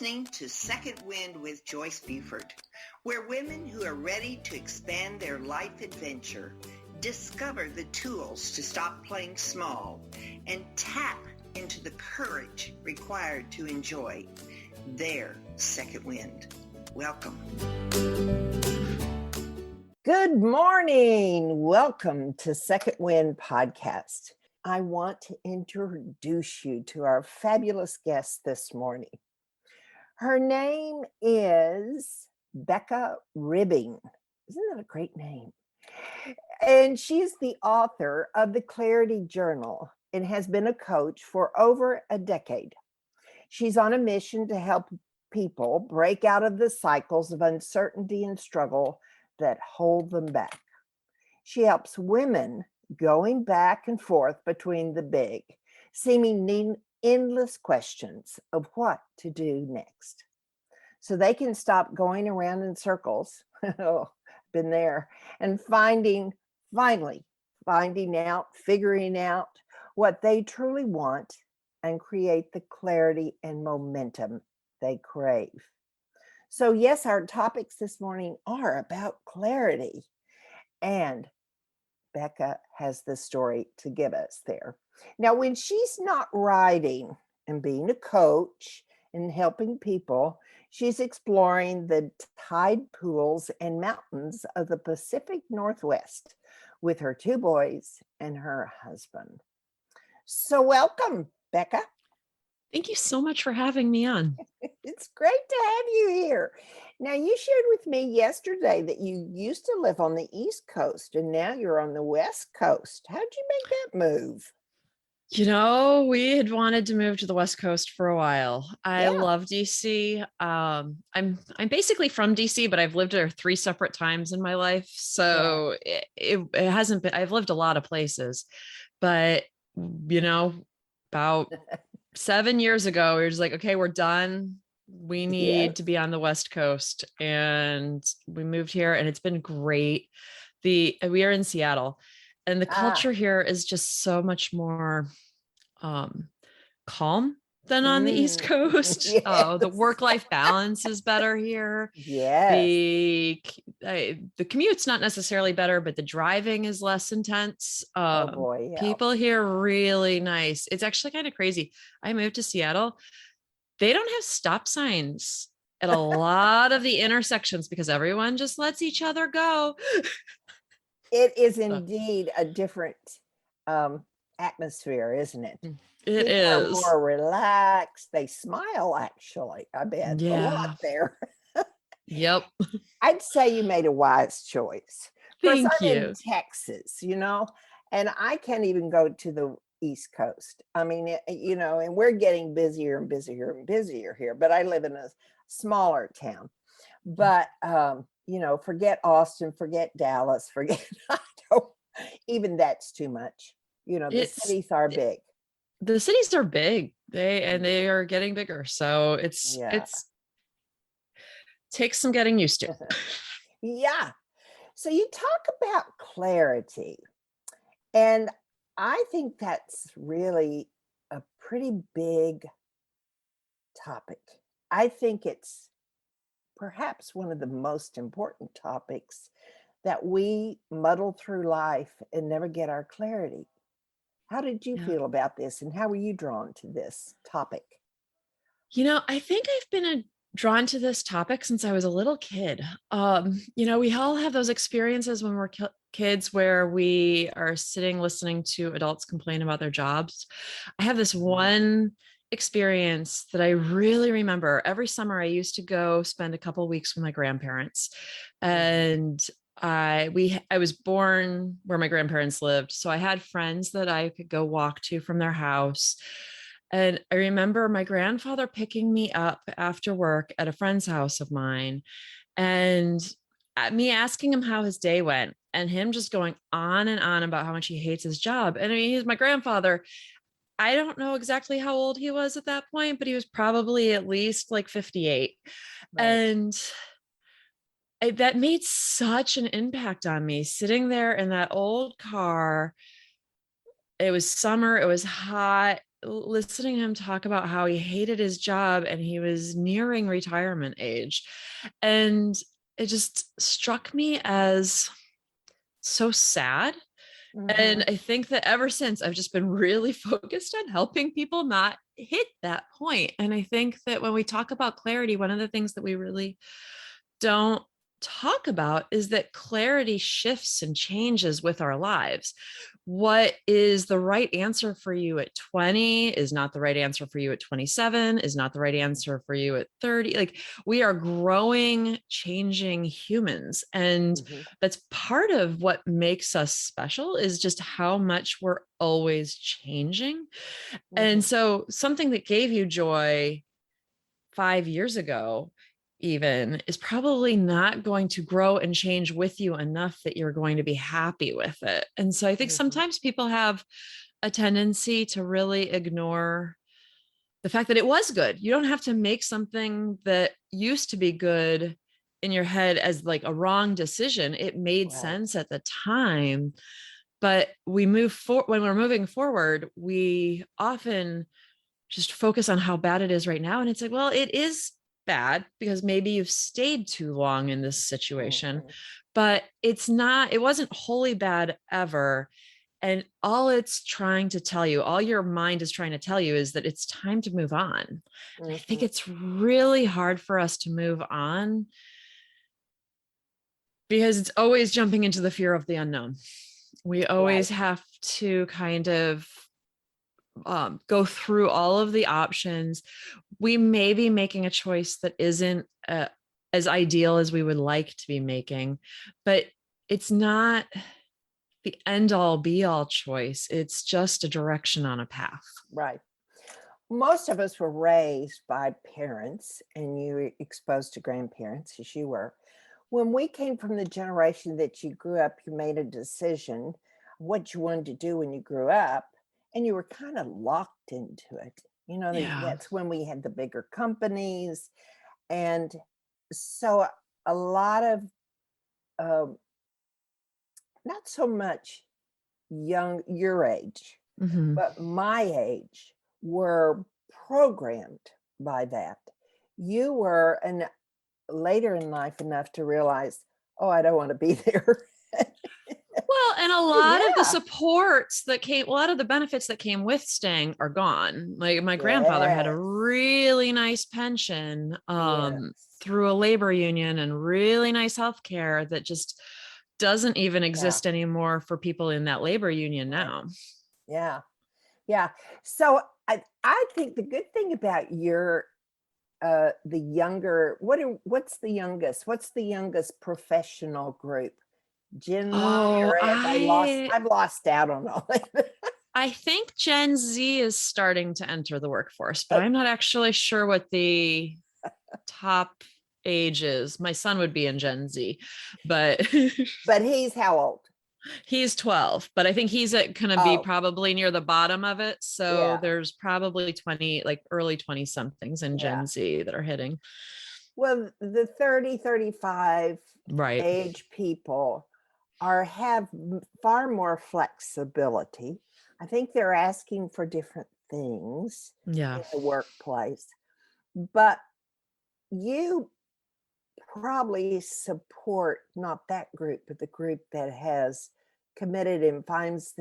listening to Second Wind with Joyce Buford, where women who are ready to expand their life adventure discover the tools to stop playing small and tap into the courage required to enjoy their second wind. Welcome. Good morning. Welcome to Second Wind Podcast. I want to introduce you to our fabulous guest this morning. Her name is Becca Ribbing. Isn't that a great name? And she's the author of the Clarity Journal and has been a coach for over a decade. She's on a mission to help people break out of the cycles of uncertainty and struggle that hold them back. She helps women going back and forth between the big, seeming endless questions of what to do next, so they can stop going around in circles. Oh, been there. And figuring out what they truly want and create the clarity and momentum they crave. So yes, our topics this morning are about clarity, and Becca has the story to give us there. Now, when she's not writing and being a coach and helping people, she's exploring the tide pools and mountains of the Pacific Northwest with her two boys and her husband. So welcome, Becca. Thank you so much for having me on. It's great to have you here. Now, you shared with me yesterday that you used to live on the East Coast and now you're on the West Coast. How'd you make that move? You know, we had wanted to move to the West Coast for a while. I love DC. I'm basically from DC, but I've lived there 3 separate times in my life. So it hasn't been, I've lived a lot of places, but you know, about 7 years ago, we were just like, okay, we're done. We need to be on the West Coast. And we moved here and it's been great. We are in Seattle and the culture here is just so much more calm than on the East Coast. The work-life balance is better here. The commute's not necessarily better, but the driving is less intense. People here are really nice. It's actually kind of crazy. I moved to Seattle. They don't have stop signs at a lot of the intersections because everyone just lets each other go. It is indeed a different atmosphere, isn't it? It People is are more relaxed. They smile, actually. I bet a lot there. Yep. I'd say you made a wise choice. Thank you. I'm in Texas, and I can't even go to the East Coast. I mean, and we're getting busier and busier and busier here, but I live in a smaller town. But, forget Austin, forget Dallas, even that's too much. The cities are big. The cities are big. They are getting bigger. So it's takes some getting used to. Yeah. So you talk about clarity, and I think that's really a pretty big topic. I think it's perhaps one of the most important topics that we muddle through life and never get our clarity. How did you feel about this, and how were you drawn to this topic? I think I've been drawn to this topic since I was a little kid. We all have those experiences when we're kids where we are sitting listening to adults complain about their jobs. I have this one experience that I really remember. Every summer I used to go spend a couple of weeks with my grandparents, and I was born where my grandparents lived. So I had friends that I could go walk to from their house. And I remember my grandfather picking me up after work at a friend's house of mine and me asking him how his day went and him just going on and on about how much he hates his job. And I mean, he's my grandfather. I don't know exactly how old he was at that point, but he was probably at least like 58. Right. And that made such an impact on me sitting there in that old car. It was summer. It was hot. listening to him talk about how he hated his job and he was nearing retirement age. And it just struck me as so sad. And Mhm. I think that ever since I've just been really focused on helping people not hit that point. And I think that when we talk about clarity, one of the things that we really don't talk about is that clarity shifts and changes with our lives. What is the right answer for you at 20 is not the right answer for you at 27, is not the right answer for you at 30. Like, we are growing, changing humans. And Mhm. that's part of what makes us special, is just how much we're always changing. And Mhm. so something that gave you joy 5 years ago even is probably not going to grow and change with you enough that you're going to be happy with it. And so I think Mhm. sometimes people have a tendency to really ignore the fact that it was good. You don't have to make something that used to be good in your head as like a wrong decision. It made Right. sense at the time, but we move forward. When we're moving forward, we often just focus on how bad it is right now. And it's like, well, it is bad because maybe you've stayed too long in this situation, Mhm. but it wasn't wholly bad ever. And all it's trying to tell you, all your mind is trying to tell you, is that it's time to move on. I think Mhm. it's really hard for us to move on because it's always jumping into the fear of the unknown. We Right. always have to kind of go through all of the options. We may be making a choice that isn't as ideal as we would like to be making, but it's not the end all be all choice. It's just a direction on a path. Right. Most of us were raised by parents, and you were exposed to grandparents as you were. When we came from the generation that you grew up, you made a decision what you wanted to do when you grew up, and you were kind of locked into it. Yeah. That's when we had the bigger companies. And so a lot of, um, not so much your age, Hmm. but my age, were programmed by that. You were and later in life enough to realize, "Oh, I don't wanna be there." Well, and Yeah. a lot of the benefits that came with staying are gone. Like, my grandfather had a Yes. really nice pension Yes. through a labor union, and really nice health care that just doesn't even Yeah. exist anymore for people in that labor union Right. now. Yeah. Yeah. So I think the good thing about the younger what's the youngest professional group? Gen Y, Oh, or I've lost out on all that. I think Gen Z is starting to enter the workforce, but Uh, I'm not actually sure what the top age is. My son would be in Gen Z, but but he's how old? he's 12, but I think he's going to be Oh, probably near the bottom of it. So yeah, there's probably 20, like early 20 somethings in yeah. Gen Z that are hitting. Well, the 30, 35 Right. age people have far more flexibility. I think they're asking for different things Yeah. in the workplace, but you probably support not that group, but the group that has committed and finds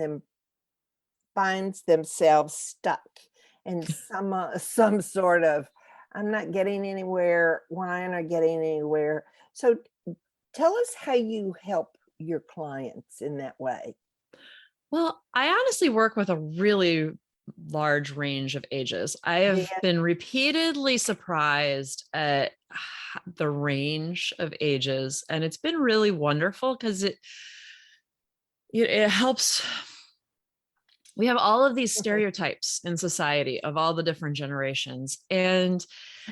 themselves stuck in some sort of, "I'm not getting anywhere. Why aren't I getting anywhere?" So, tell us how you help your clients in that way. Well, I honestly work with a really large range of ages. I have Yeah. been repeatedly surprised at the range of ages, and it's been really wonderful because it helps. We have all of these stereotypes in society of all the different generations, and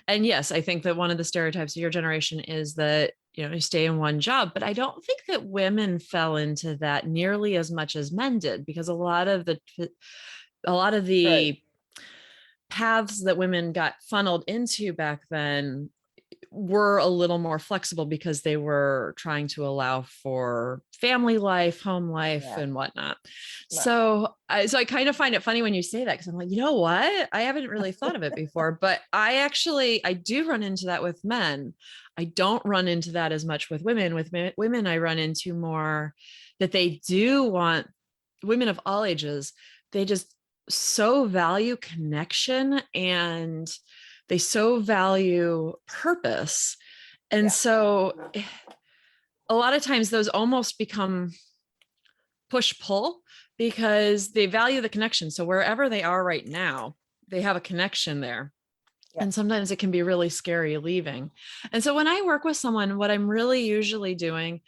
yes, I think that one of the stereotypes of your generation is that, you stay in one job, but I don't think that women fell into that nearly as much as men did, because True. a lot of the paths that women got funneled into back then were a little more flexible because they were trying to allow for family life, home life, Yeah. and whatnot. Right. So I kind of find it funny when you say that, because I'm like, you know what? I haven't really thought of it before, but I do run into that with men. I don't run into that as much with women. With women, I run into more that they do want, women of all ages, they just so value connection, and they so value purpose. And Yeah. so a lot of times those almost become push pull, because they value the connection. So wherever they are right now, they have a connection there. Yeah. And sometimes it can be really scary leaving. And so when I work with someone, what I'm really usually doing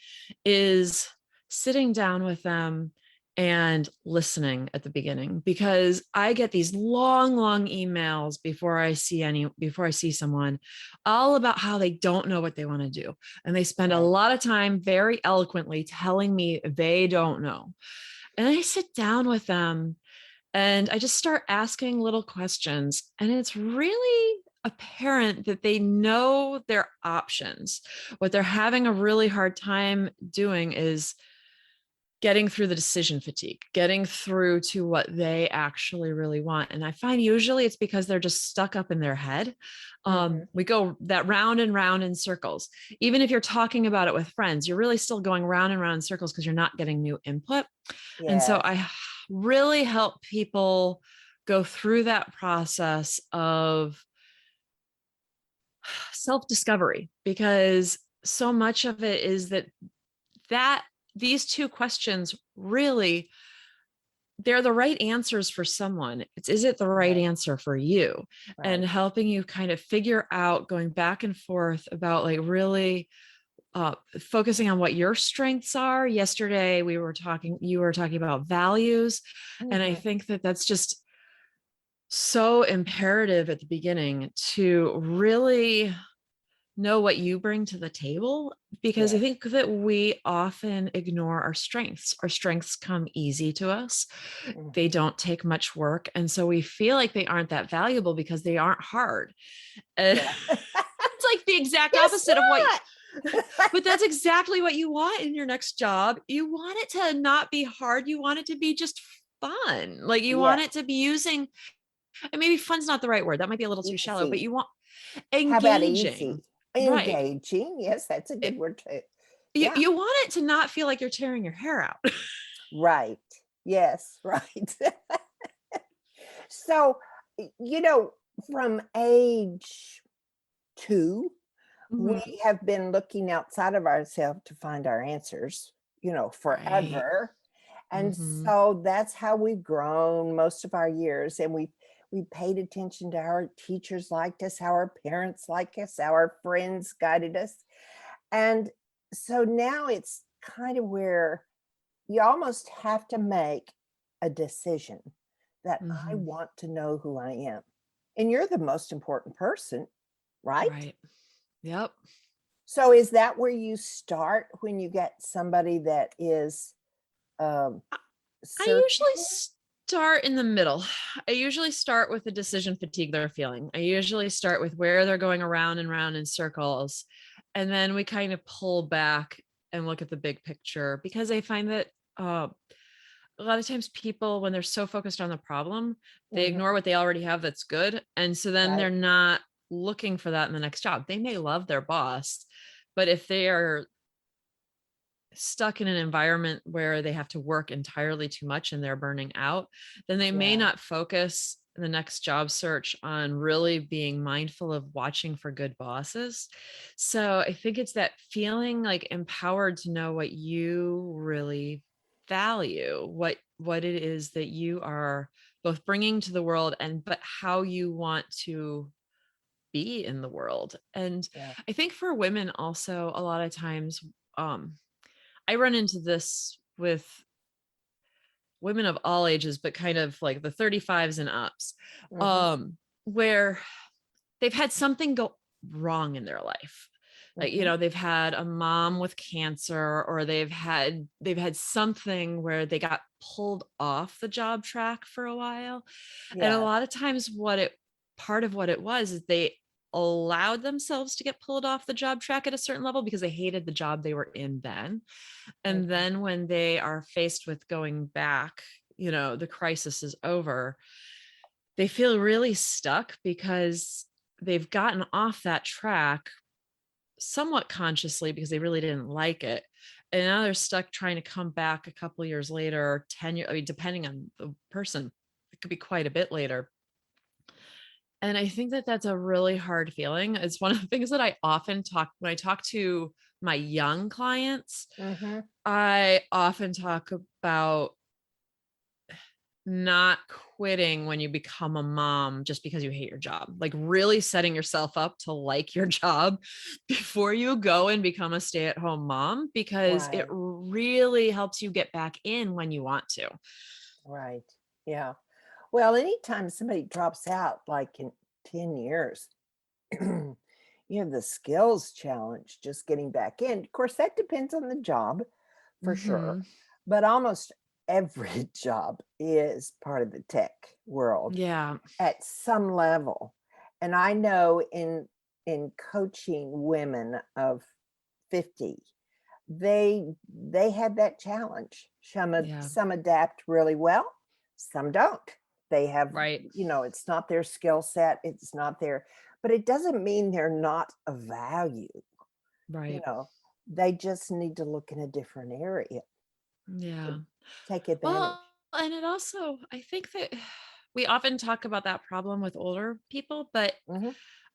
is sitting down with them and listening at the beginning, because I get these long emails before I see someone, all about how they don't know what they want to do. And they spend a lot of time very eloquently telling me they don't know. And I sit down with them and I just start asking little questions. And it's really apparent that they know their options. What they're having a really hard time doing is getting through the decision fatigue, getting through to what they actually really want. And I find usually it's because they're just stuck up in their head. We go that round and round in circles. Even if you're talking about it with friends, you're really still going round and round in circles because you're not getting new input. And so Yes. I really help people go through that process of self-discovery, because so much of it is that these two questions really, they're the right answers for someone. Is it the right answer for you? And helping you kind of figure out, going back and forth about like really focusing on what your strengths are. Yesterday you were talking about values. And I think that that's just so imperative at the beginning to really know what you bring to the table, because I Yes. think that we often ignore our strengths. Our strengths come easy to us. They don't take much work. And so we feel like they aren't that valuable because they aren't hard. And Yeah. it's like the exact Guess opposite of what, not. but that's exactly what you want in your next job. You want it to not be hard. You want it to be just fun. Like you Yeah. want it to be using, and maybe fun's not the right word. That might be a little too shallow, but Easy. you want How about engaging, easy? right? Engaging. Yes, that's a It, good word too. you, Yeah. you want it to not feel like you're tearing your hair out. Right. Yes, right. So, from age 2, we Mhm. have been looking outside of ourselves to find our answers, Right. forever. And Mhm. so that's how we've grown most of our years. And we paid attention to how our teachers liked us, how our parents liked us, how our friends guided us. And so now it's kind of where you almost have to make a decision that I Mhm. want to know who I am. And you're the most important person, right? Right. Yep. So is that where you start when you get somebody that is um, I usually searching? start in the middle. I usually start with the decision fatigue they're feeling. I usually start with where they're going around and round in circles. And then we kind of pull back and look at the big picture, because I find that uh, a lot of times people, when they're so focused on the problem, they Mhm. ignore what they already have that's good. And so then Right. they're not looking for that in the next job. They may love their boss, but if they are stuck in an environment where they have to work entirely too much and they're burning out, then they may Yeah. not focus in the next job search on really being mindful of watching for good bosses. So I think it's that feeling like empowered to know what you really value, what it is that you are both bringing to the world, and but how you want to be in the world. And Yeah. I think for women also, a lot of times, um I run into this with women of all ages, but kind of like the 35s and ups, Mhm. um, where they've had something go wrong in their life. Like, Mhm. they've had a mom with cancer, or they've had something where they got pulled off the job track for a while. And a Yeah. lot of times part of what it was is allowed themselves to get pulled off the job track at a certain level because they hated the job they were in then. And then when they are faced with going back, the crisis is over, they feel really stuck because they've gotten off that track somewhat consciously because they really didn't like it. And now they're stuck trying to come back a couple of years later, or 10 years, I mean, depending on the person, it could be quite a bit later. And I think that that's a really hard feeling. It's one of the things that I often when I talk to my young clients. I often talk about not quitting when you become a mom just because you hate your job, like really setting yourself up to like your job before you go and become a stay-at-home mom, because it really helps you get back in when you want to. Right. Yeah. Well, anytime somebody drops out, like in 10 years, you have the skills challenge, just getting back in. Of course, that depends on the job for sure, but almost every job is part of the tech world at some level. And I know in coaching women of 50, they have that challenge. Some adapt really well, some don't. They have, it's not their skill set, it's not their, but it doesn't mean they're not of value. They just need to look in a different area. Take advantage. Well, and it also, I think that we often talk about that problem with older people, but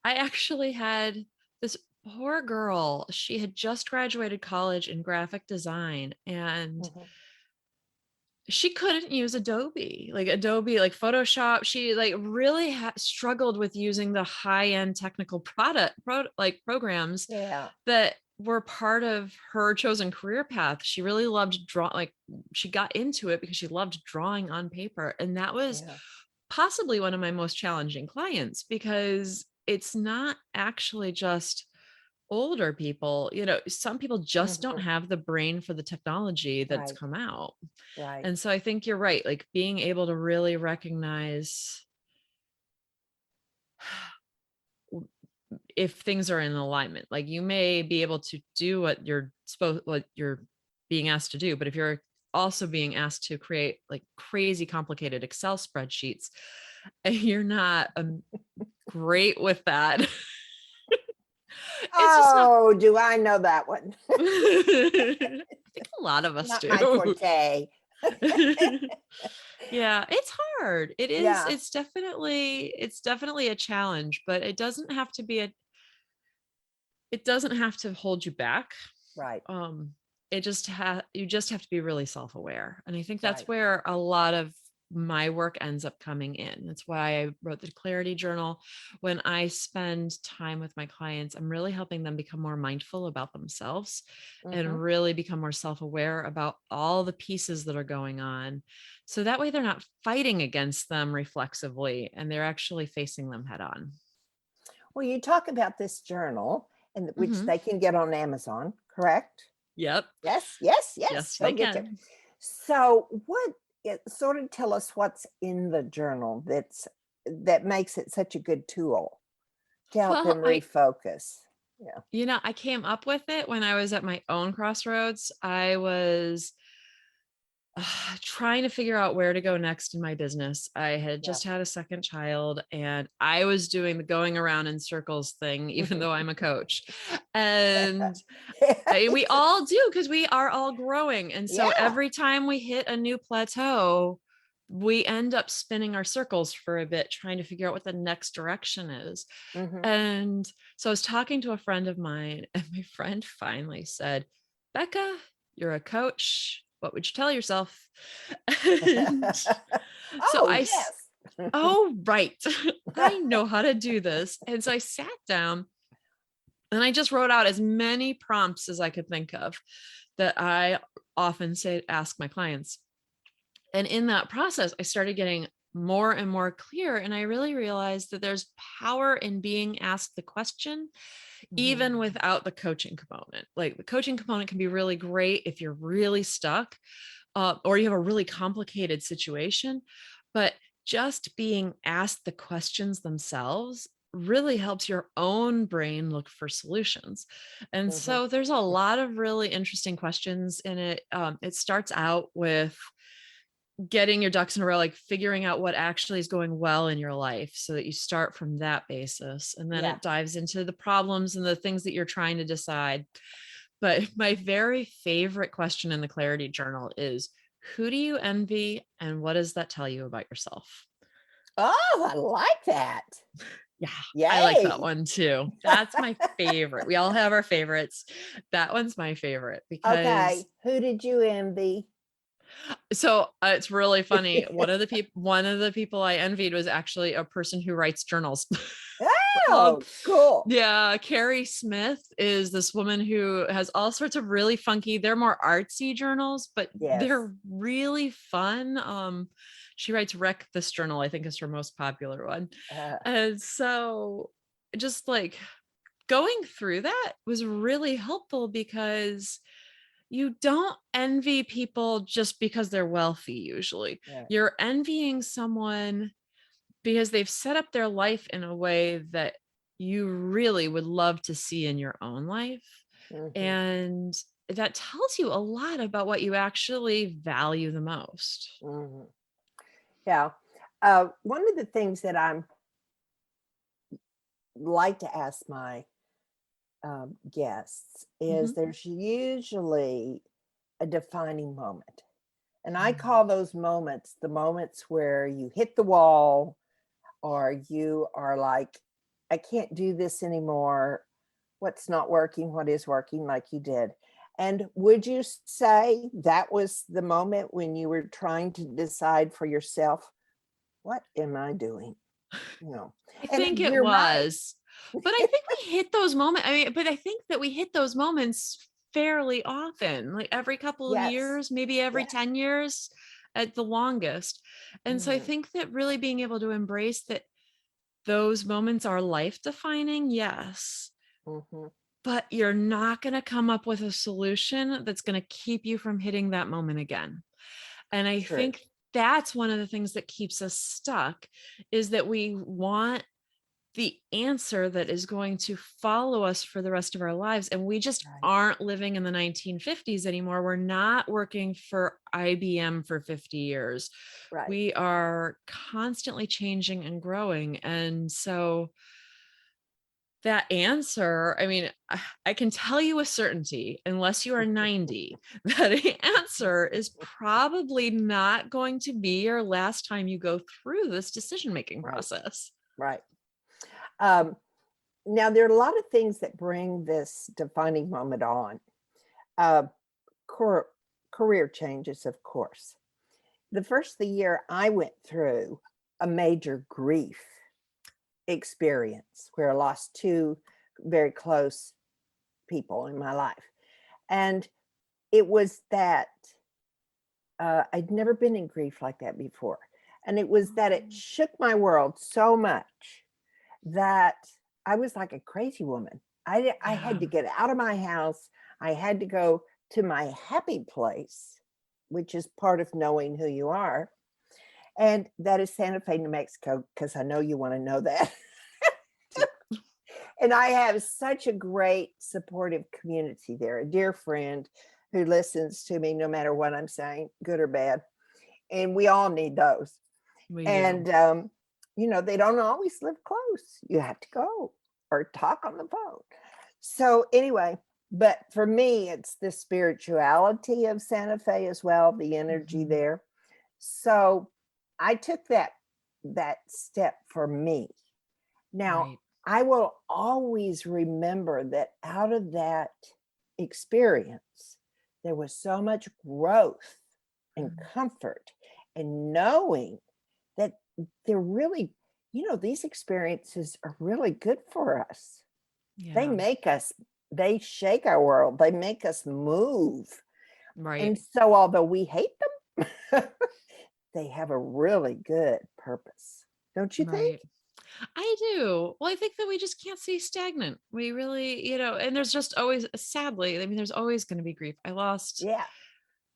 I actually had this poor girl. She had just graduated college in graphic design, and she couldn't use Adobe, like Photoshop. She really struggled with using the high-end technical programs that were part of her chosen career path. She really loved she got into it because she loved drawing on paper. And that was possibly one of my most challenging clients, because it's not actually just older people. Some people just don't have the brain for the technology that's come out. And so I think you're right. Like being able to really recognize if things are in alignment. Like you may be able to do what you're being asked to do, but if you're also being asked to create like crazy complicated Excel spreadsheets and you're not great with that. Do I know that one? I think a lot of us not do. My forte. Yeah, it's hard. It is. It's definitely a challenge, but it doesn't have to be it doesn't have to hold you back. Right. You just have to be really self-aware. And I think that's where a lot of my work ends up coming in. That's why I wrote the Clarity Journal. When I spend time with my clients, I'm really helping them become more mindful about themselves and really become more self-aware about all the pieces that are going on. So that way they're not fighting against them reflexively and they're actually facing them head on. Well, you talk about this journal, and which they can get on Amazon, correct? Yep. Yes. Yes, they can. So sort of tell us what's in the journal that makes it such a good tool to help them refocus. I came up with it when I was at my own crossroads. I was trying to figure out where to go next in my business. I had just had a second child and I was doing the going around in circles thing, even though I'm a coach. And we all do, because we are all growing. And so every time we hit a new plateau, we end up spinning our circles for a bit, trying to figure out what the next direction is. And so I was talking to a friend of mine, and my friend finally said, Becca, you're a coach. What would you tell yourself? Right. I know how to do this. And so I sat down and I just wrote out as many prompts as I could think of that I often ask my clients. And in that process, I started getting more and more clear. And I really realized that there's power in being asked the question, even without the coaching component. Like the coaching component can be really great if you're really stuck or you have a really complicated situation, but just being asked the questions themselves really helps your own brain look for solutions. And Mhm. so there's a lot of really interesting questions in it. It starts out with getting your ducks in a row, like figuring out what actually is going well in your life so that you start from that basis. And then Yeah. it dives into the problems and the things that you're trying to decide. But my very favorite question in the Clarity Journal is, who do you envy and what does that tell you about yourself? Oh, I like that. Yeah, I like that Yay. one too. That's my favorite. We all have our favorites. That one's my favorite because Okay, who did you envy? it's really funny. One of the people I envied was actually a person who writes journals. um, Oh, cool. yeah, Carrie Smith is this woman who has all sorts of really funky, they're more artsy journals, but Yes. they're really fun. She writes Wreck This Journal, I think is her most popular one. Uh, And so just like going through that was really helpful because you don't envy people just because they're wealthy usually. yeah. You're envying someone because they've set up their life in a way that you really would love to see in your own life. Mhm, And that tells you a lot about what you actually value the most. mhm. Yeah. One of the things that I'm like to ask my guests is Mhm. there's usually a defining moment. And I Mm. call those moments the moments where you hit the wall or you are like, I can't do this anymore. What's not working? What is working, like you did? And would you say that was the moment when you were trying to decide for yourself, what am I doing? You know, I and think it you're right. was. But I think we hit those moments. I mean, but I think that we hit those moments fairly often, like every couple of Yes. years, maybe every Yeah. 10 years at the longest. And so I Mhm, think that really being able to embrace that those moments are life defining, yes, mhm. but you're not going to come up with a solution that's going to keep you from hitting that moment again. And I True. think that's one of the things that keeps us stuck is that we want the answer that is going to follow us for the rest of our lives. And we just Right. aren't living in the 1950s anymore. We're not working for IBM for 50 years. Right. We are constantly changing and growing. And so that answer, I mean, I can tell you with certainty, unless you are 90, that the answer is probably not going to be your last time you go through this decision making Right. process. Right. Um, Now there are a lot of things that bring this defining moment on. Uh, car- Career changes, of course. The first of the year, I went through a major grief experience where I lost two very close people in my life. And it was that I'd never been in grief like that before. And it was that it shook my world so much that I was like a crazy woman. I had Yeah. to get out of my house. I had to go to my happy place, which is part of knowing who you are. And that is Santa Fe, New Mexico, because I know you want to know that. And I have such a great supportive community there, a dear friend who listens to me no matter what I'm saying, good or bad. And we all need those. We do. And, they don't always live close. You have to go or talk on the phone. So, anyway, but for me, it's the spirituality of Santa Fe as well, the energy Mhm. there. So, I took that step for me. Now, Right. I will always remember that out of that experience, there was so much growth and Mm. comfort and knowing that they're really, these experiences are really good for us. They Yeah. make us, they shake our world, they make us move. Right. And so, although we hate them, they have a really good purpose. Don't you think? Right. I do. Well, I think that we just can't stay stagnant. We really, and there's just always, sadly, I mean, there's always going to be grief. Yeah.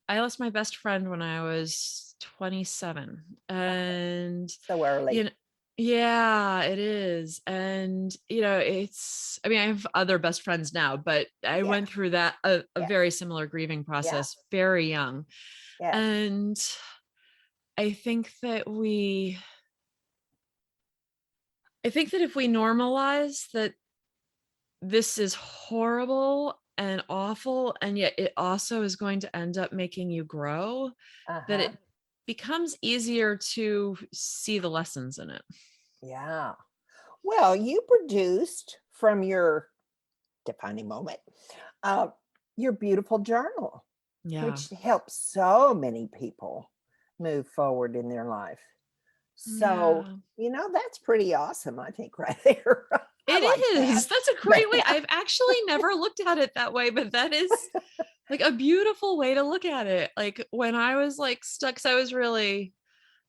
I lost my best friend when I was 27. Oh, And, so you early. know, Yeah, it is. And, I mean, I have other best friends now, but I Yeah, went through that, a yeah, very similar grieving yeah, process very young. yes. And I think that if we normalize that this is horrible and awful, and yet it also is going to end up making you grow, that Uh-huh. it becomes easier to see the lessons in it. Yeah. Well, you produced from your defining moment, uh, your beautiful journal, Yeah. which helps so many people move forward in their life. So, Yeah. that's pretty awesome, I think, right there. I It like that. is. That's a great way. I've actually never looked at it that way, but that is like a beautiful way to look at it. Like when I was like stuck, so I was really,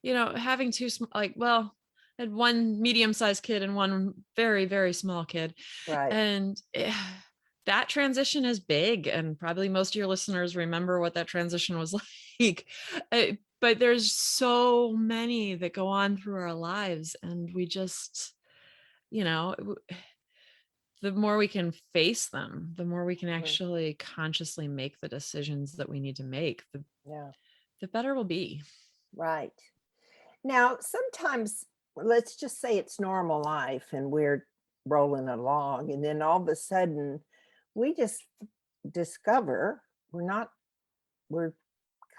having two, well, I had one medium-sized kid and one very, very small kid. Right. And that transition is big. And probably most of your listeners remember what that transition was like. But there's so many that go on through our lives. And we just, you know, the more we can face them, the more we can Mhm. actually consciously make the decisions that we need to make, Yeah. the better we'll be. Right. Now, sometimes, let's just say it's normal life and we're rolling along, and then all of a sudden we just discover we're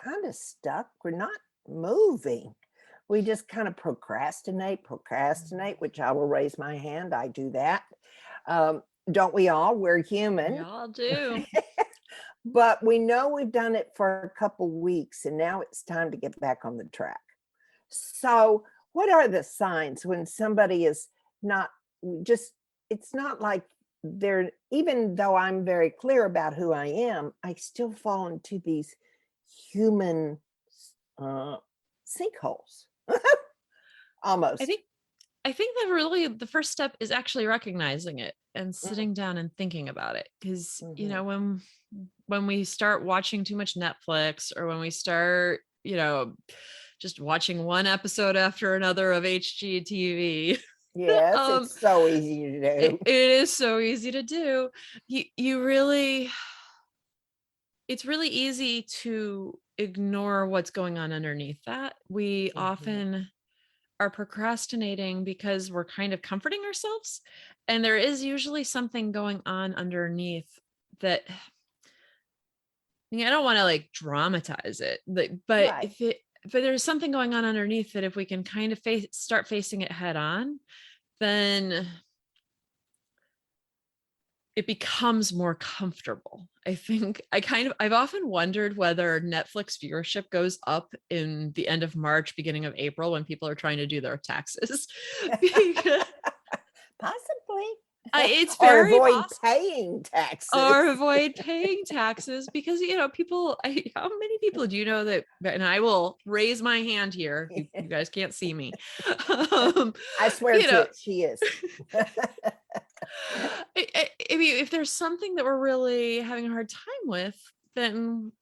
kind of stuck. We're not moving. We just kind of procrastinate, which I will raise my hand. I do that. Um, don't we all? We're We human. all do. But we know we've done it for a couple weeks and now it's time to get back on the track. So, what are the signs when somebody is not just, it's not like they're, even though I'm very clear about who I am, I still fall into these human uh, sinkholes I almost. think I think that really the first step is actually recognizing it and Mm, sitting down and thinking about it. Because, mhm. when we start watching too much Netflix, or when we start, just watching one episode after another of HGTV, Yes, um, it's so easy to it do. is so easy to do. You really It's really easy to ignore what's going on underneath that. We Mhm. often are procrastinating because we're kind of comforting ourselves. And there is usually something going on underneath that, I don't want to like dramatize it, but Right. but there's something going on underneath that if we can kind of start facing it head on, then it becomes more comfortable. I think I've often wondered whether Netflix viewership goes up in the end of March, beginning of April, when people are trying to do their taxes. Because Possibly. it's Or very avoid possible. paying taxes. Or avoid paying taxes because, people, how many people do you know that, and I will raise my hand here. You guys can't see me. Um, I swear you to know, it, she is. I mean, if there's something that we're really having a hard time with, then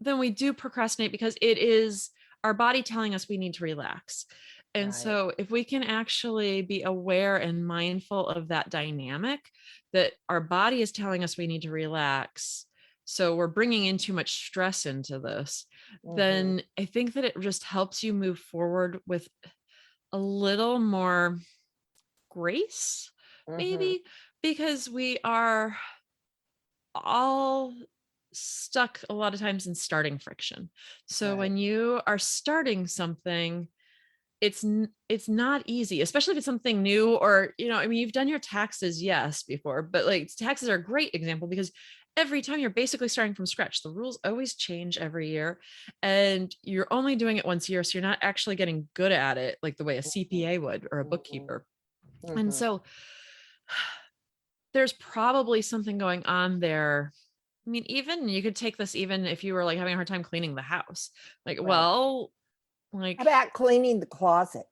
we do procrastinate because it is our body telling us we need to relax. And Right. so if we can actually be aware and mindful of that dynamic, that our body is telling us we need to relax, so we're bringing in too much stress into this, Mhm, then I think that it just helps you move forward with a little more grace, mhm. maybe, because we are all stuck a lot of times in starting friction. So Right. when you are starting something, it's not easy, especially if it's something new, or, I mean, you've done your taxes, yes, before, but like taxes are a great example because every time you're basically starting from scratch. The rules always change every year, and you're only doing it once a year. So you're not actually getting good at it like the way a Mhm, CPA would, or a mhm, bookkeeper. And mhm. so there's probably something going on there. I mean, even you could take this even if you were like having a hard time cleaning the house. Like, Right. well, How like about cleaning the closet?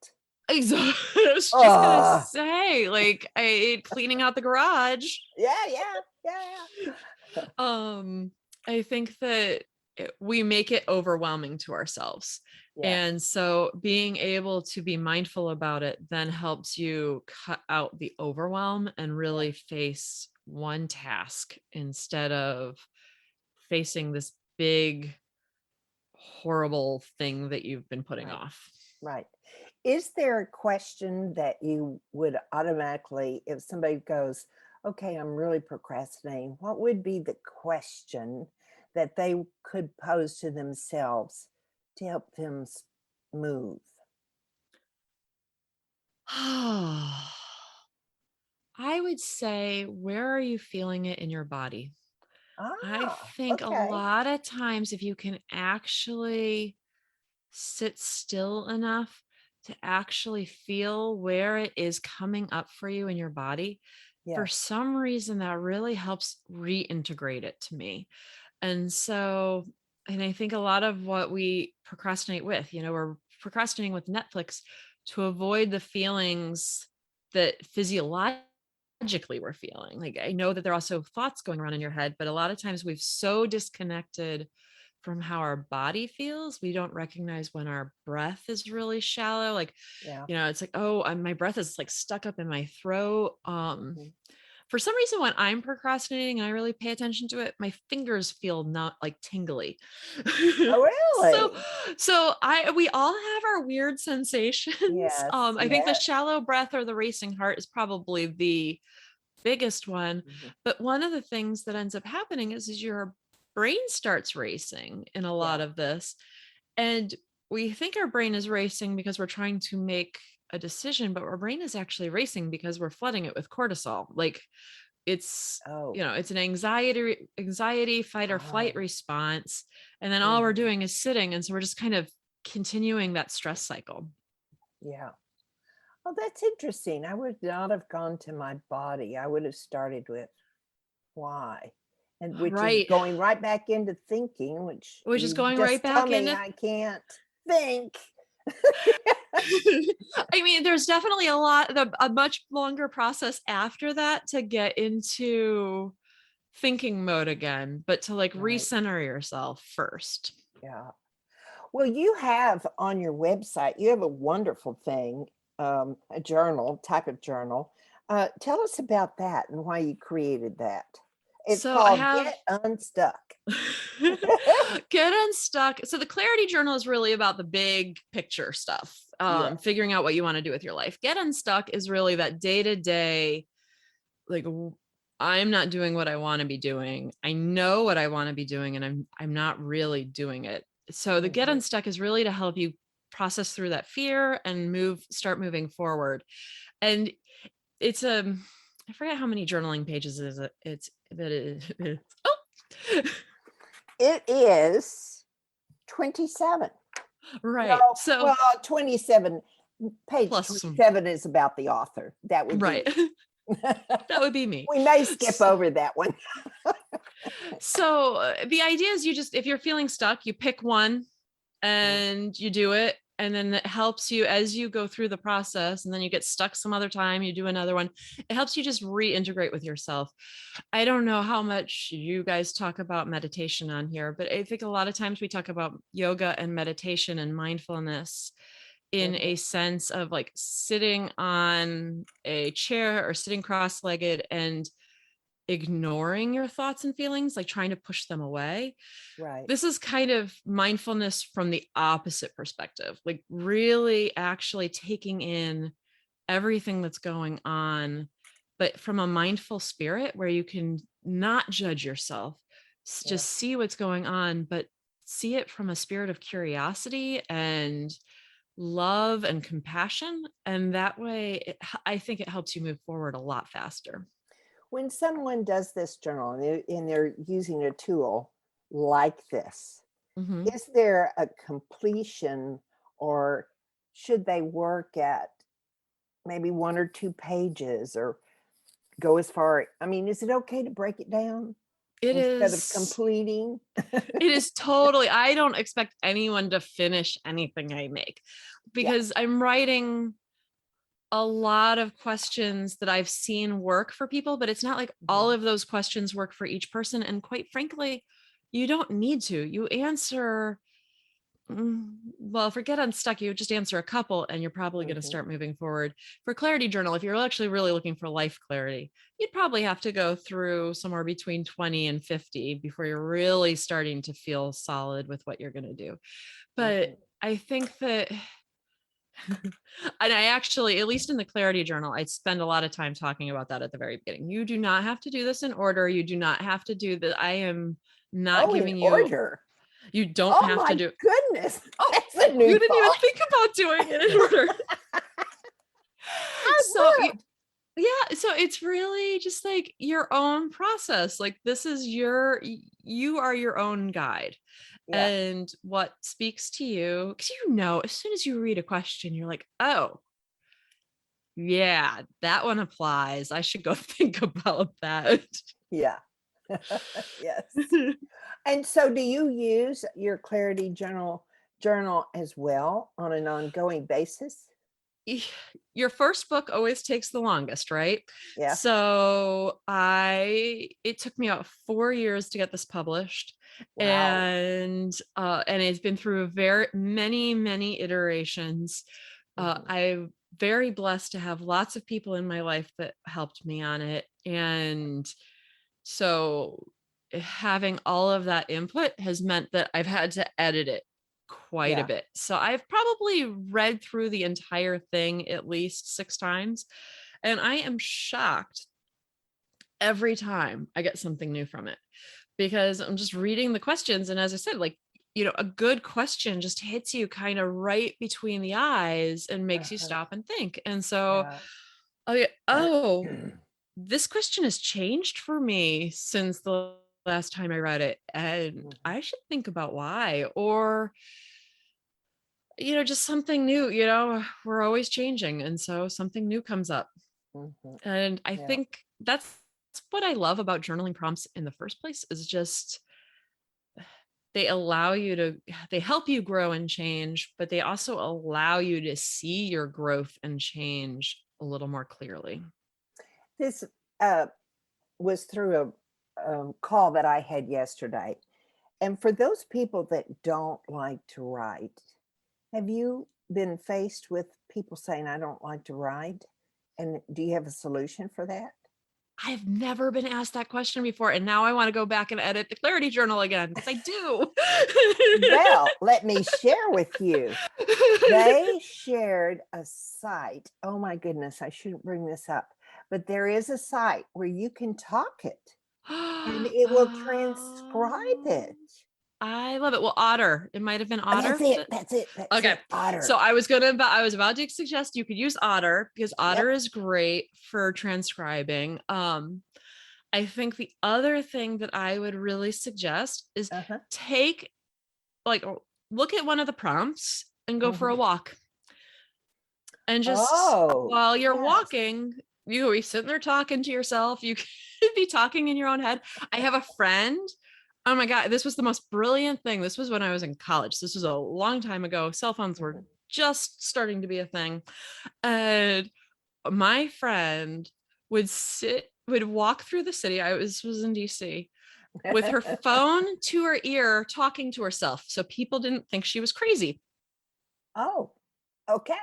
I was just gonna Ugh. say, like, I cleaning out the garage. Yeah, yeah, yeah, yeah. Um, I think that we make it overwhelming to ourselves. Yeah. And so being able to be mindful about it then helps you cut out the overwhelm and really face one task instead of facing this big, horrible thing that you've been putting Right. off. Right. Is there a question that you would automatically, if somebody goes, okay, I'm really procrastinating, what would be the question that they could pose to themselves to help them move? I would say, where are you feeling it in your body? I Ah, think a okay. lot of times, if you can actually sit still enough to actually feel where it is coming up for you in your body, for Yes. some reason that really helps reintegrate it to me. And so, and I think a lot of what we procrastinate with, we're procrastinating with Netflix to avoid the feelings that physiologically we're feeling. Like, I know that there are also thoughts going around in your head, but a lot of times we've so disconnected from how our body feels, we don't recognize when our breath is really shallow. Like, Yeah. it's like, oh, my breath is like stuck up in my throat. Mhm. For some reason, when I'm procrastinating and I really pay attention to it, my fingers feel not like tingly. Oh, so, really? we all have our weird sensations. Yes. I think the Yes. shallow breath or the racing heart is probably the biggest one. Mhm. But one of the things that ends up happening is your brain starts racing in a lot Yeah. of this. And we think our brain is racing because we're trying to make a decision, but our brain is actually racing because we're flooding it with cortisol. Like, it's Oh. it's an anxiety fight or flight Oh. response, and then all we're Mhm. doing is sitting, and so we're just kind of continuing that stress cycle. Yeah. Oh, that's interesting. I would not have gone to my body. I would have started with why, and which is Right, going right back into thinking, which which is you going right just tell back me into I can't think. I mean, there's definitely a much longer process after that to get into thinking mode again, but to like Right. recenter yourself first. Yeah. Well, you have on your website, you have a wonderful thing, a journal, type of journal. Tell us about that and why you created that. It's So I called have Get Unstuck. Get Unstuck. So the clarity journal is really about the big picture stuff, Yes. figuring out what you want to do with your life. Get Unstuck is really that day to day, like, I'm not doing what I want to be doing. I know what I want to be doing, and I'm not really doing it. So the Get Mhm. Unstuck is really to help you process through that fear and start moving forward. And it's I forget how many journaling pages is it. Oh, It is 27. right. No, So well, 27, page plus some, 27 is about the author. That would be right. me. That would be me. We may skip over that one. So the idea is, if you're feeling stuck, you pick one Mm, and you do it. And then it helps you as you go through the process, and then you get stuck some other time, you do another one. It helps you just reintegrate with yourself. I don't know how much you guys talk about meditation on here, but I think a lot of times we talk about yoga and meditation and mindfulness in mhm. a sense of like sitting on a chair or sitting cross-legged and ignoring your thoughts and feelings, like trying to push them away. Right. This is kind of mindfulness from the opposite perspective, like really actually taking in everything that's going on, but from a mindful spirit where you can not judge yourself, Yeah. just see what's going on, but see it from a spirit of curiosity and love and compassion. And that way, I think it helps you move forward a lot faster. When someone does this journal and they're using a tool like this, Mhm. is there a completion or should they work at maybe 1 or 2 pages or go as far, I mean, is it okay to break it down It instead of is completing? It is totally, I don't expect anyone to finish anything I make Yeah. because I'm writing a lot of questions that I've seen work for people, but it's not like all Mhm. of those questions work for each person. And quite frankly, you don't need to. You answer Well, forget Unstuck. You just answer a couple and you're probably going to start moving forward. For Clarity Journal, if you're actually really looking for life clarity, you'd probably have to go through somewhere between 20 and 50 before you're really starting to feel solid with what you're going to do. But I think that, and I actually, at least in the Clarity Journal, I spend a lot of time talking about that at the very beginning. You do not have to do this in order. You do not have to do that. I am not giving you order. You don't have to do. Goodness. Oh, that's a new you didn't even think about doing it in order. So yeah, so it's really just like your own process. Like this is you are your own guide. Yeah. And what speaks to you, because as soon as you read a question, you're like, oh, yeah, that one applies. I should go think about that. Yeah. Yes. And so do you use your Clarity journal as well on an ongoing basis? Your first book always takes the longest, right? Yeah. So it took me about 4 years to get this published. Wow. And it's been through very many iterations. I'm very blessed to have lots of people in my life that helped me on it. And so having all of that input has meant that I've had to edit it quite a bit. So I've probably read through the entire thing at least 6 times. And I am shocked every time I get something new from it, because I'm just reading the questions. And as I said, like, a good question just hits you kind of right between the eyes and makes you stop and think. And so, this question has changed for me since the last time I read it. And I should think about why, or, just something new, we're always changing. And so something new comes up. And I think that's what I love about journaling prompts in the first place, is just they help you grow and change, but they also allow you to see your growth and change a little more clearly. This was through a call that I had yesterday. And for those people that don't like to write, have you been faced with people saying, I don't like to write? And do you have a solution for that? I've never been asked that question before. And now I want to go back and edit the Clarity Journal again, because I do. Well, let me share with you. They shared a site. Oh my goodness, I shouldn't bring this up. But there is a site where you can talk it and it will transcribe it. I love it. Well, Otter. It might have been Otter. That's it. Okay. Otter. So I was about to suggest you could use Otter, because Otter is great for transcribing. I think the other thing that I would really suggest is look at one of the prompts and go for a walk. And just while you're walking, you could be sitting there talking to yourself. You could be talking in your own head. I have a friend. Oh my God, this was the most brilliant thing. This was when I was in college. This was a long time ago. Cell phones were just starting to be a thing. And my friend would walk through the city. Was in DC with her phone to her ear, talking to herself. So people didn't think she was crazy. Oh, okay.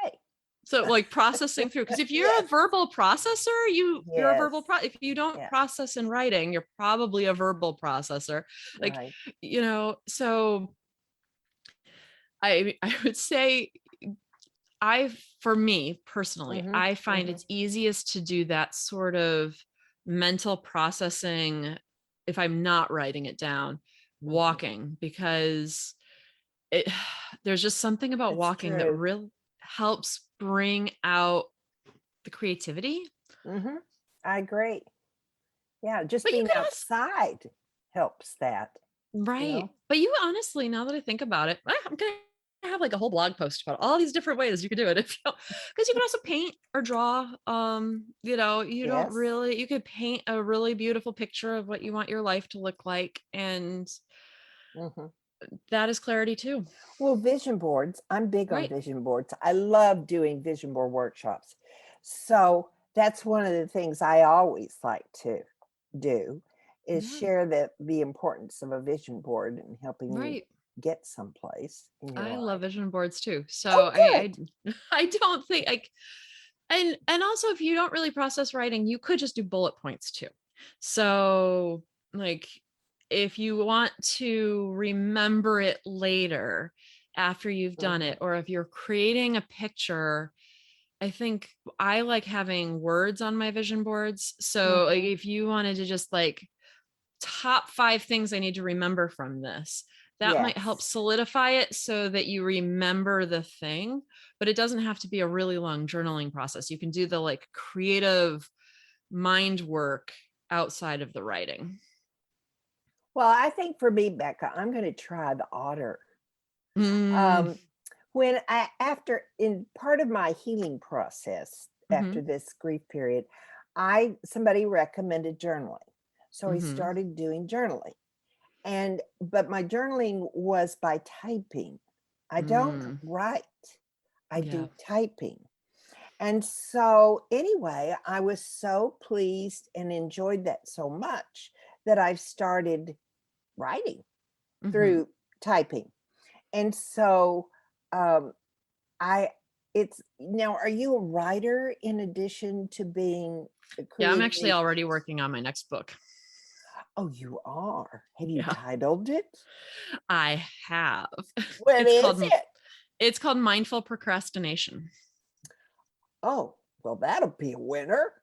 So like processing through, because if you're a verbal processor, you're a verbal if you don't process in writing, you're probably a verbal processor. Like, so I would say for me personally, I find it's easiest to do that sort of mental processing if I'm not writing it down, walking, because there's just something about walking that really helps bring out the creativity. I agree. Yeah, just being outside helps that. Right. But you honestly, now that I think about it, I'm going to have like a whole blog post about all these different ways you could do it. Because you can also paint or draw. You could paint a really beautiful picture of what you want your life to look like. And that is clarity too. Well, vision boards. I'm big on vision boards. I love doing vision board workshops. So that's one of the things I always like to do, is share the importance of a vision board and helping you get someplace in your I life. love vision boards too. So Oh, good. I don't think and also if you don't really process writing, you could just do bullet points too. So like if you want to remember it later after you've done it, or if you're creating a picture, I think I like having words on my vision boards. So like if you wanted to just like top 5 things I need to remember from this, that might help Yes. solidify it so that you remember the thing, but it doesn't have to be a really long journaling process. You can do the like creative mind work outside of the writing. Well, I think for me, Becca, I'm going to try the Otter. Mm, Um, after in part of my healing process after mhm, this grief period, somebody recommended journaling. So I mhm, started doing journaling. But my journaling was by typing. I don't mm, write. I yeah. do typing. And so anyway, I was so pleased and enjoyed that so much that I've started writing Mhm. through typing. And so um I it's now, are you a writer in addition to being Yeah, I'm creating actually these already books? working on my next book. Oh, you are. Have you Yeah, titled it? I have. What It's is called it? it's called Mindful Procrastination. Oh, well, that'll be a winner.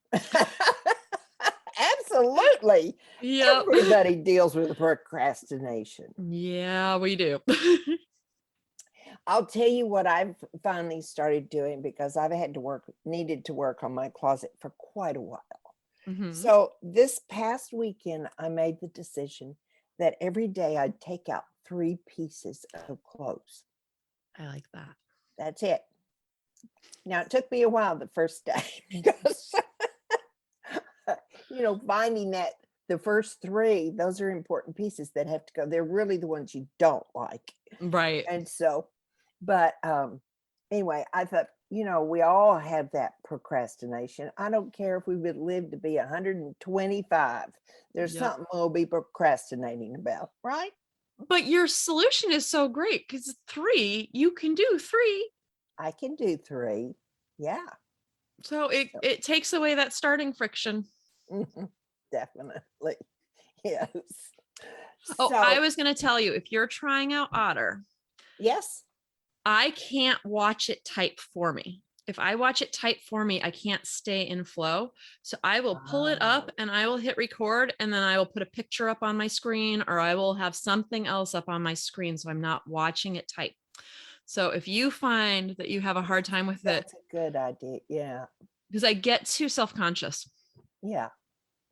Absolutely. Yep. Everybody deals with procrastination. Yeah, we do. I'll tell you what I've finally started doing because I've needed to work on my closet for quite a while. Mhm. So this past weekend, I made the decision that every day I'd take out 3 pieces of clothes. I like that. That's it. Now, it took me a while the first day because, finding that the first 3, those are important pieces that have to go. They're really the ones you don't like. Right. And so, but anyway, I thought, we all have that procrastination. I don't care if we would live to be 125. There's Yep. something we'll be procrastinating about, right? But your solution is so great because 3, you can do 3. I can do 3. Yeah. So it takes away that starting friction. Mhm, definitely. Yes. Oh, I So, was going to tell you, if you're trying out Otter, yes. I can't watch it type for me. If I watch it type for me, I can't stay in flow. So I will pull it up Oh, and I will hit record, and then I will put a picture up on my screen, or I will have something else up on my screen. So I'm not watching it type. So if you find that you have a hard time with it, that's a good idea. Yeah. because I get too self-conscious, Yeah.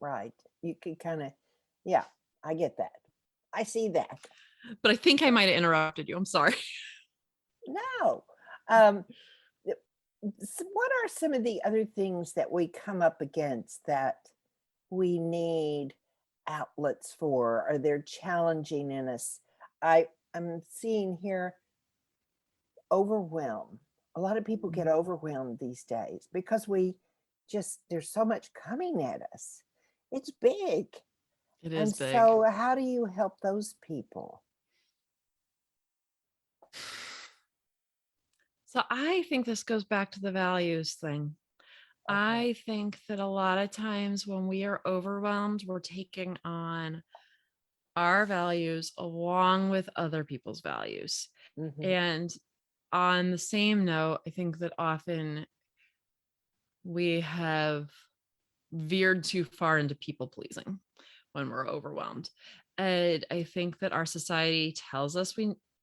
Right. You can kind of, yeah, I get that. I see that. but I think I might have interrupted you. I'm sorry. No. Um, what are some of the other things that we come up against that we need outlets for? Are they challenging in us? I'm seeing here overwhelm. A lot of people get overwhelmed these days because there's so much coming at us. It's big. It is And big. so, how do you help those people? So I think this goes back to the values thing. Okay. I think that a lot of times when we are overwhelmed, we're taking on our values along with other people's values. Hmm. And on the same note, I think that often we have veered too far into people pleasing when we're overwhelmed. And I think that our society tells us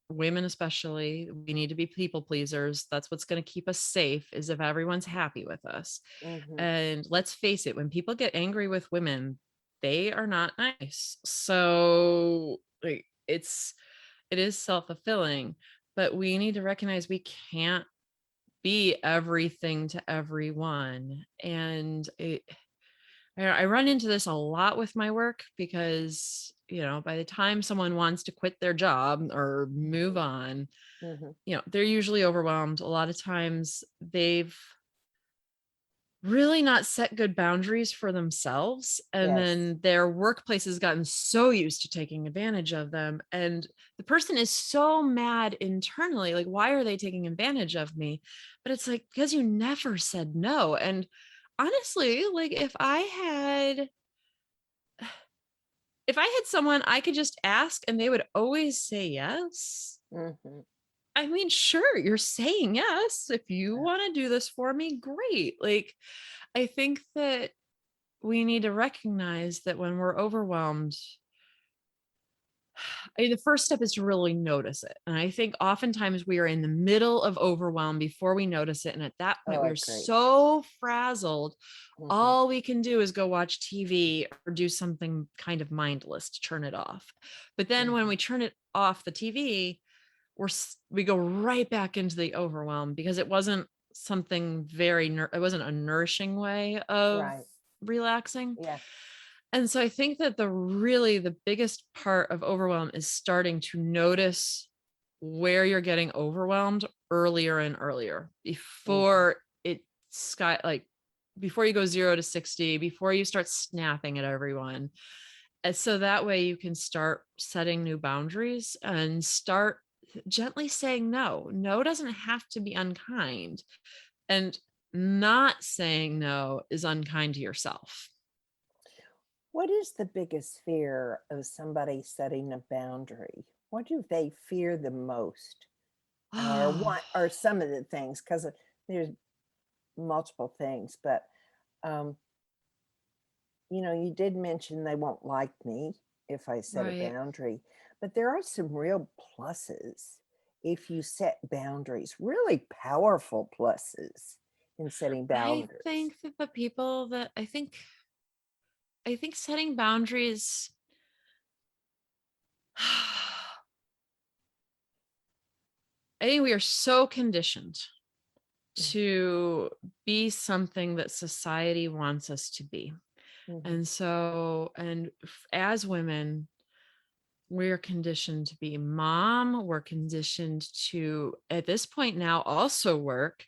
women especially, we need to be people pleasers. That's what's going to keep us safe, is if everyone's happy with us. Hmm. And let's face it, when people get angry with women, they are not nice. So like it is self-fulfilling, but we need to recognize we can't be everything to everyone. And I run into this a lot with my work because, by the time someone wants to quit their job or move on, Hmm. they're usually overwhelmed. A lot of times really not set good boundaries for themselves. And Yes. then their workplace has gotten so used to taking advantage of them. And the person is so mad internally, like, why are they taking advantage of me? But it's like, because you never said no. And honestly, like if I had someone I could just ask and they would always say yes. Mm-hmm. I mean, sure, you're saying yes. If you want to do this for me, great. Like, I think that we need to recognize that when we're overwhelmed, the first step is to really notice it. And I think oftentimes we are in the middle of overwhelm before we notice it. And at that point, Oh, we I are agree. so frazzled. Mm-hmm. All we can do is go watch TV or do something kind of mindless to turn it off. But then when we turn it off the TV, we go right back into the overwhelm because it wasn't something it wasn't a nourishing way of Right. relaxing. Yeah. And so I think that the biggest part of overwhelm is starting to notice where you're getting overwhelmed earlier and earlier Mm-hmm. before before you go 0 to 60, before you start snapping at everyone. And so that way you can start setting new boundaries and start gently saying no. No doesn't have to be unkind. And not saying no is unkind to yourself. What is the biggest fear of somebody setting a boundary? What do they fear the most? Or Oh, what are some of the things? Because there's multiple things, but um, you did mention they won't like me if I set a right. boundary, but there are some real pluses if you set boundaries, really powerful pluses in setting I boundaries. think that the people that I think setting boundaries, I think we are so conditioned to be something that society wants us to be. Mm-hmm. And so, as women, we're conditioned to be mom. We're conditioned to, at this point now, also work.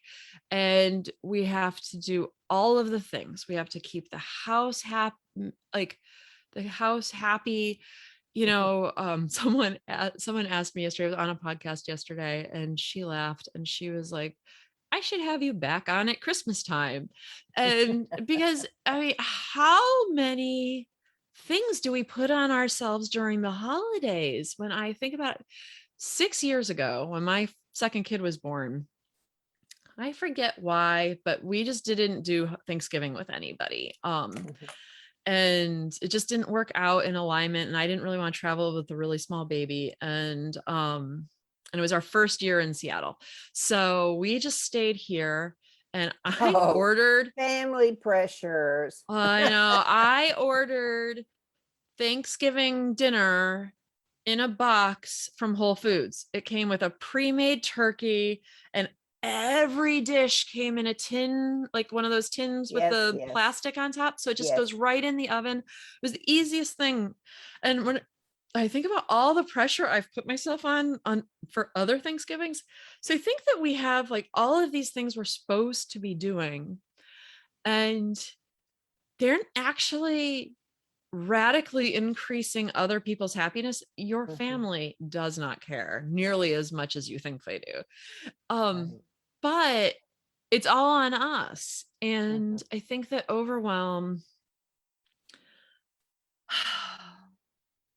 And we have to do all of the things. We have to keep the house happy, like the house happy. Someone asked me yesterday, I was on a podcast yesterday, and she laughed and she was like, I should have you back on at Christmas time. And because I mean, how many things do we put on ourselves during the holidays? When I think about it, 6 years ago, when my second kid was born, I forget why, but we just didn't do Thanksgiving with anybody. Mhm. And it just didn't work out in alignment. And I didn't really want to travel with a really small baby. And it was our first year in Seattle. So we just stayed here and I Oh, ordered, family pressures. I ordered Thanksgiving dinner in a box from Whole Foods. It came with a pre-made turkey, and every dish came in a tin, like one of those tins with Yes, the yes, plastic on top. So it just yes. goes right in the oven. It was the easiest thing. And when I think about all the pressure I've put myself on for other Thanksgivings, so I think that we have like all of these things we're supposed to be doing, and they're actually radically increasing other people's happiness. Your Mhm. family does not care nearly as much as you think they do. Um, Right. but it's all on us. Mhm. And I think that overwhelm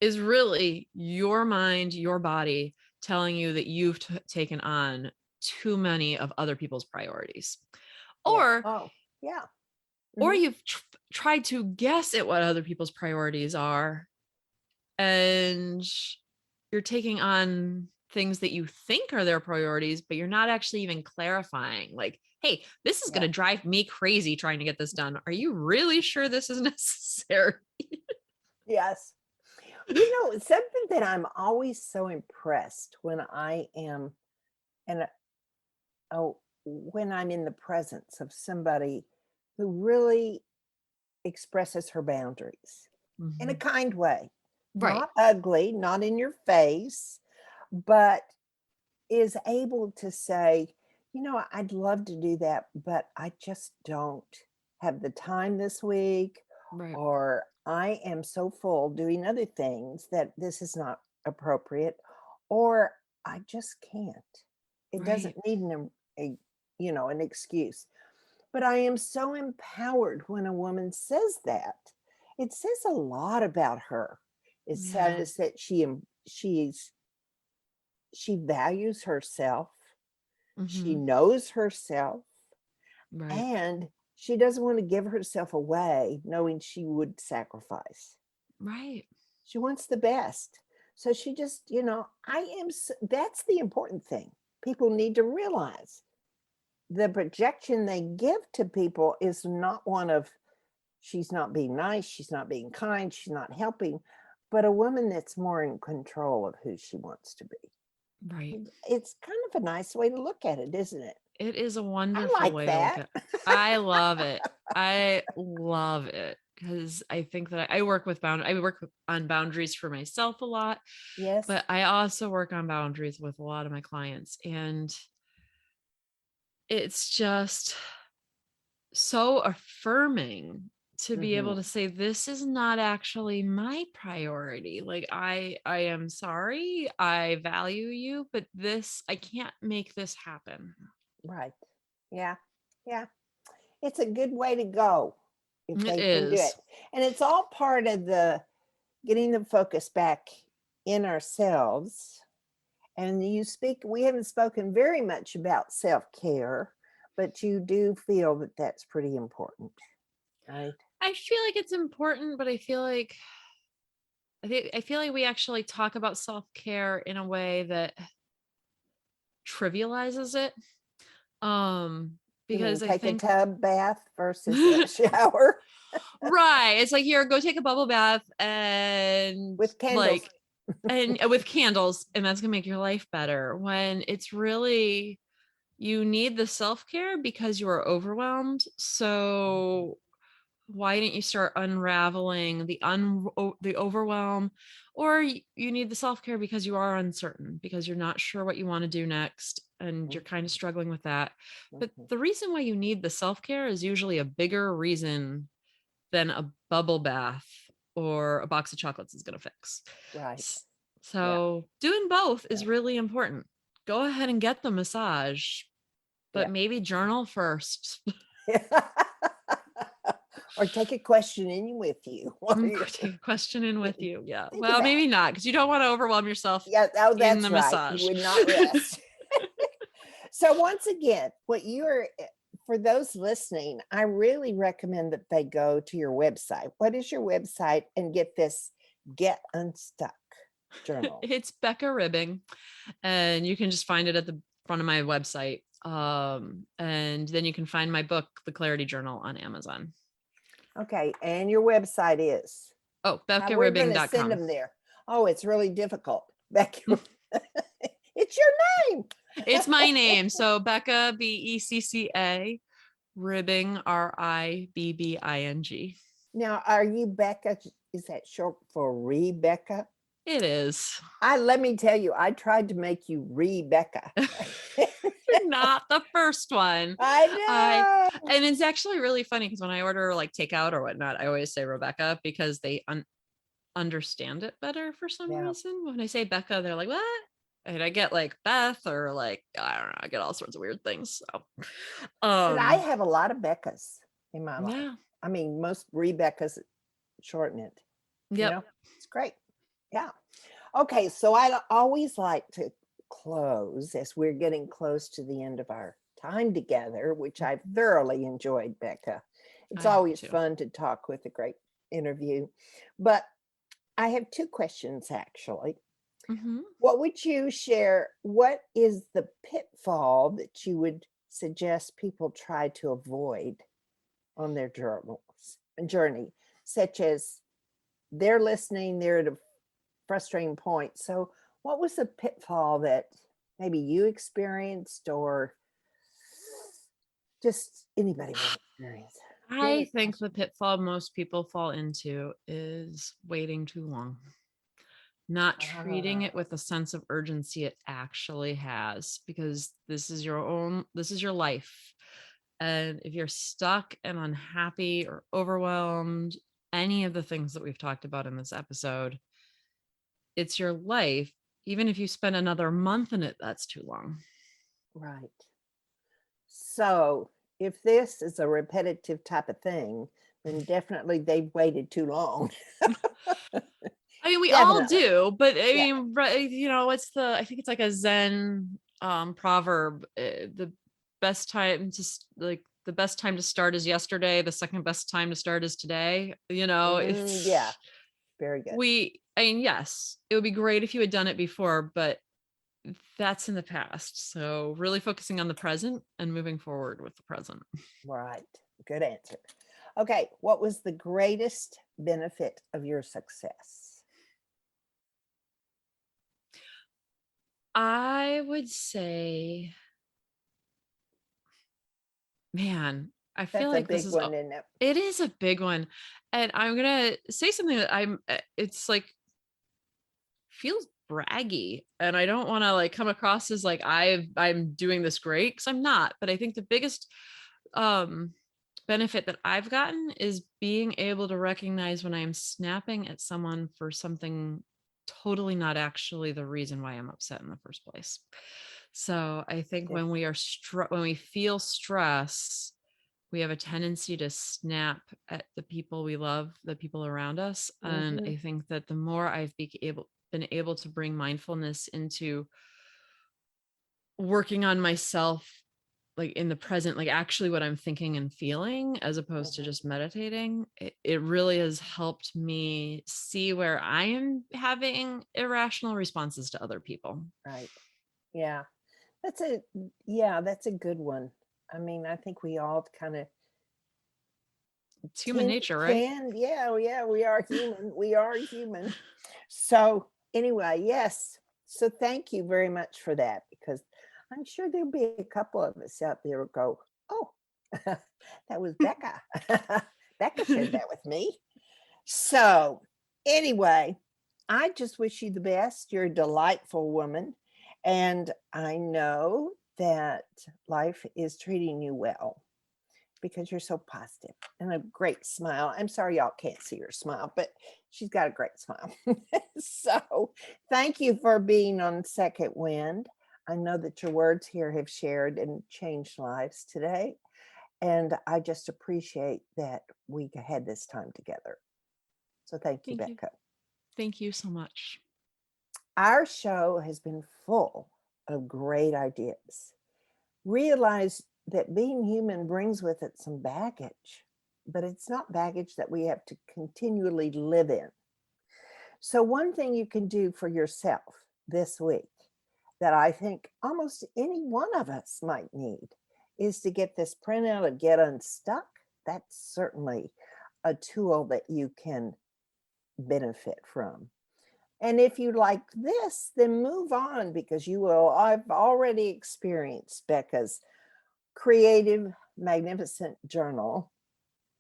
is really your mind, your body telling you that you've taken on too many of other people's priorities. Yeah. Or Oh, yeah. or Mhm. you've tried to guess at what other people's priorities are, and you're taking on things that you think are their priorities, but you're not actually even clarifying, like, hey, this is going Yeah. to drive me crazy trying to get this done. Are you really sure this is necessary? Yes. Something that I'm always so impressed when I am and oh, when I'm in the presence of somebody who really expresses her boundaries in a Mhm. kind way, Right. not ugly, not in your face, but is able to say, I'd love to do that, but I just don't. have the time this week, Right. or I am so full doing other things that this is not appropriate, or I just can't. It doesn't Right. need an excuse. But I am so empowered when a woman says that. It says a lot about her. It Yeah. says that she values herself, she Hmm. knows herself, Right. and she doesn't want to give herself away knowing she would sacrifice. Right. She wants the best. So she just, that's the important thing. People need to realize the projection they give to people is not one of she's not being nice, she's not being kind, she's not helping, but a woman that's more in control of who she wants to be. Right. It's kind of a nice way to look at it, isn't it? It is a I wonderful like way to look that. at it. I love it. I love it because I think that I work with on boundaries for myself a lot, Yes. but I also work on boundaries with a lot of my clients. And it's just so affirming to be able Hmm. to say this is not actually my priority. Like I am sorry, I value you, but this I can't make this happen. Right. Yeah. Yeah. It's a good way to go if It they can do it. is. And it's all part of the getting the focus back in ourselves. And we haven't spoken very much about self care, but you do feel that that's pretty important, right? I feel like it's important, but I feel like we actually talk about self-care in a way that trivializes it. Um You mean because I take a think tub bath versus a shower right, it's like here go take a bubble bath and with candles? like and with candles and that's going to make your life better when it's really you need the self-care because you are overwhelmed. Mhm. So why didn't you start unraveling the overwhelm, or you need the self-care because you are uncertain because you're not sure what you want to do next and you're kind of Mhm. struggling with that. But Mhm. the reason why you need the self-care is usually a bigger reason than a bubble bath or a box of chocolates is going to fix. Right. Yeah. So doing both Yeah. is really important. Go ahead and get the massage, but Yeah. maybe journal first. Or take a question in with you while you're Take a question in with you. Yeah. think of Well, that. maybe not because you don't want to overwhelm yourself Yeah. Oh, in the that's right. You massage. would not rest. So once again, for those listening, I really recommend that they go to your website. What is your website and get this Get Unstuck journal? It's Becca Ribbing, and you can just find it at the front of my website. And then you can find my book, The Clarity Journal, on Amazon. Okay, and your website is? Oh, We're going to send beccaribbing.com. them there. Oh, it's really difficult. Becky, it's your name. It's my name. So Becca, Becca, Ribbing, Ribbing. Now, are you Becca? Is that short for Rebecca? It is. Let me tell you, I tried to make you Rebecca. You're not the first one. I I know. and it's actually really funny because when I order like takeout or whatnot, I always say Rebecca because they understand it better for some Yeah. reason. When I say Becca, they're like, what? And I get like Beth or like, I don't know, I get all sorts of weird things. So But I have a lot of Beccas in my life. yeah. I mean, most Rebeccas shorten it. You Yep. know, it's great. Yeah. Okay. So I always like to close as we're getting close to the end of our time together, which I've thoroughly enjoyed, Becca. It's I have always to. fun to talk with a great interview. But I have two questions actually. Mhm. What would you share? What is the pitfall that you would suggest people try to avoid on their journey, such as they're listening, they're at a frustrating point. So, what was the pitfall that maybe you experienced, or just anybody would experience? Give I us think the something. pitfall most people fall into is waiting too long, not treating it Ah, with a sense of urgency it actually has, because this is your life. And if you're stuck and unhappy or overwhelmed, any of the things that we've talked about in this episode, it's your life. Even if you spend another month in it, that's too long. Right. So if this is a repetitive type of thing, then definitely they've waited too long. I mean, we all Definitely. do, but I Yeah. mean, what's I think it's like a Zen proverb. The best time to the best time to start is yesterday. The second best time to start is today. Yeah. Very good. I mean, yes, it would be great if you had done it before, but that's in the past. So really focusing on the present and moving forward with the present. Right. Good answer. Okay. What was the greatest benefit of your success? I would say, man, I feel That's a like this big is one, isn't it? it is a big one. And I'm going to say something that it's like feels braggy, and I don't want to like come across as like I'm doing this great, because I'm not. But I think the biggest benefit that I've gotten is being able to recognize when I'm snapping at someone for something totally not actually the reason why I'm upset in the first place. So I think when we are when we feel stress, we have a tendency to snap at the people we love, the people around us. And I think that the more I've been able to bring mindfulness into working on myself, like in the present, like actually what I'm thinking and feeling, as opposed to just meditating, it really has helped me see where I am having irrational responses to other people. Right. Yeah. That's a good one. I mean, I think we all kind of It's human nature, right? Yeah, we are human. We are human. So anyway, yes. So thank you very much for that, because I'm sure there'll be a couple of us out there who go, oh, that was Becca. Becca shared that with me. So anyway, I just wish you the best. You're a delightful woman. And I know that life is treating you well, because you're so positive and a great smile. I'm sorry y'all can't see her smile, but she's got a great smile. So thank you for being on Second Wind. I know that your words here have shared and changed lives today. And I just appreciate that we had this time together. So thank you, Becca. Thank you so much. Our show has been full of great ideas. Realize that being human brings with it some baggage, but it's not baggage that we have to continually live in. So one thing you can do for yourself this week that I think almost any one of us might need is to get this printout of Get Unstuck. That's certainly a tool that you can benefit from. And if you like this, then move on, because I've already experienced Becca's Creative Magnificent Journal,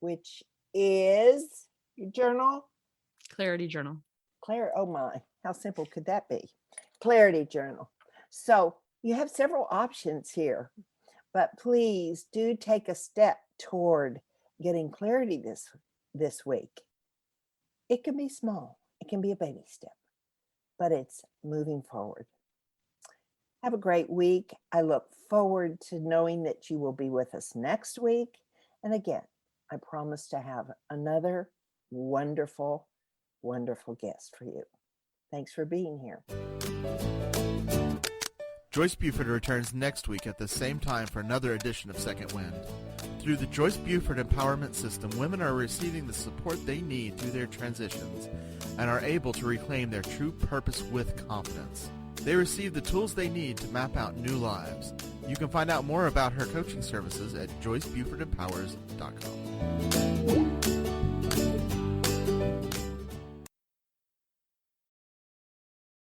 which is your journal? Clarity Journal. Oh my, how simple could that be? Clarity Journal. So you have several options here, but please do take a step toward getting clarity this week. It can be small, it can be a baby step, but it's moving forward. Have a great week. I look forward to knowing that you will be with us next week. And again, I promise to have another wonderful, wonderful guest for you. Thanks for being here. Joyce Buford returns next week at the same time for another edition of Second Wind. Through the Joyce Buford Empowerment System, women are receiving the support they need through their transitions and are able to reclaim their true purpose with confidence. They receive the tools they need to map out new lives. You can find out more about her coaching services at joycebufordempowers.com.